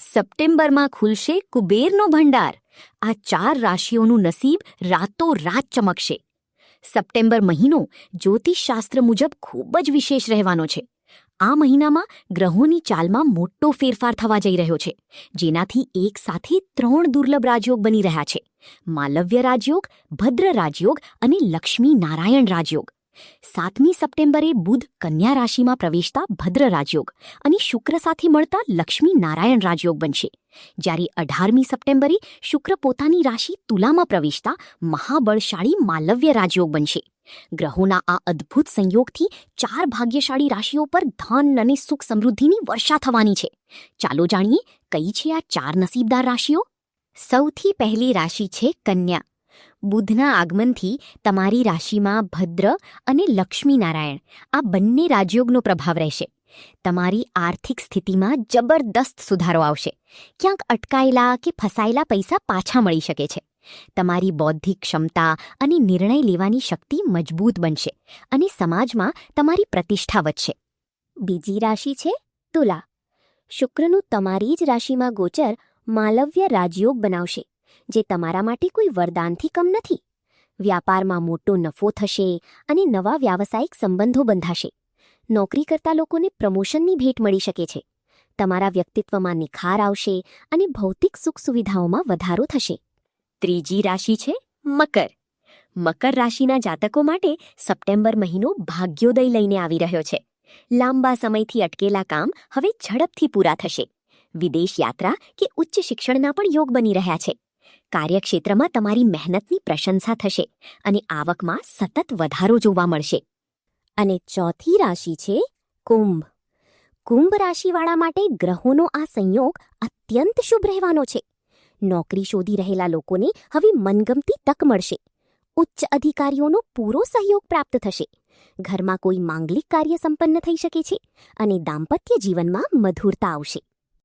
સપ્ટેમ્બરમાં ખુલશે કુબેરનો ભંડાર. આ 4 રાશિઓનું નસીબ રાતોરાત ચમકશે. સપ્ટેમ્બર મહિનો જ્યોતિષશાસ્ત્ર મુજબ ખૂબ જ વિશેષ રહેવાનો છે. આ મહિનામાં ગ્રહોની ચાલમાં મોટો ફેરફાર થવા જઈ રહ્યો છે, જેનાથી એક સાથે 3 દુર્લભ રાજયોગ બની રહ્યા છે: માલવ્ય રાજયોગ, ભદ્ર રાજયોગ અને લક્ષ્મી નારાયણ રાજયોગ. 7મી સપ્ટેમ્બરે બુધ કન્યા રાશિમાં પ્રવેશતા ભદ્ર રાજયોગ અને શુક્ર સાથે મળતા લક્ષ્મી નારાયણ રાજયોગ બનશે, જ્યારે 18મી સપ્ટેમ્બરે શુક્ર પોતાની રાશિ તુલામાં પ્રવેશતા મહાબળશાળી માલવ્ય રાજયોગ બનશે. ગ્રહોના આ અદ્ભુત સંયોગથી 4 ભાગ્યશાળી રાશિઓ પર ધન અને સુખ સમૃદ્ધિની વર્ષા થવાની છે. ચાલો જાણીએ કઈ છે આ 4 નસીબદાર રાશિઓ. સૌથી પહેલી રાશિ છે કન્યા. બુધના આગમનથી તમારી રાશિમાં ભદ્ર અને લક્ષ્મીનારાયણ આ બંને રાજયોગનો પ્રભાવ રહેશે. તમારી આર્થિક સ્થિતિમાં જબરદસ્ત સુધારો આવશે. ક્યાંક અટકાયેલા કે ફસાયેલા પૈસા પાછા મળી શકે છે. તમારી બૌદ્ધિક ક્ષમતા અને નિર્ણય લેવાની શક્તિ મજબૂત બનશે અને સમાજમાં તમારી પ્રતિષ્ઠા વધશે. બીજી રાશિ છે તુલા. શુક્રનું તમારી જ રાશિમાં ગોચર માલવ્ય રાજયોગ બનાવશે, જે તમારા માટે કોઈ વરદાનથી કમ નથી. વ્યાપારમાં મોટો નફો થશે અને નવા વ્યાવસાયિક સંબંધો બંધાશે. નોકરી કરતા લોકોને પ્રમોશનની ભેટ મળી શકે છે. તમારા વ્યક્તિત્વમાં નિખાર આવશે અને ભૌતિક સુખ સુવિધાઓમાં વધારો થશે. ત્રીજી રાશિ છે મકર. મકર રાશિના જાતકો માટે સપ્ટેમ્બર મહિનો ભાગ્યોદય લઈને આવી રહ્યો છે. લાંબા સમયથી અટકેલા કામ હવે ઝડપથી પૂરા થશે. વિદેશ યાત્રા કે ઉચ્ચ શિક્ષણના પણ યોગ બની રહ્યા છે. કાર્યક્ષેત્રમાં તમારી મહેનતની પ્રશંસા થશે અને આવકમાં સતત વધારો જોવા મળશે. અને ચોથી રાશિ છે કુંભ. કુંભ રાશિવાળા માટે ગ્રહોનો આ સંયોગ અત્યંત શુભ રહેવાનો છે. નોકરી શોધી રહેલા લોકોને હવે મનગમતી તક મળશે. ઉચ્ચ અધિકારીઓનો પૂરો સહયોગ પ્રાપ્ત થશે. ઘરમાં કોઈ માંગલિક કાર્ય સંપન્ન થઈ શકે છે અને દાંપત્ય જીવનમાં મધુરતા આવશે.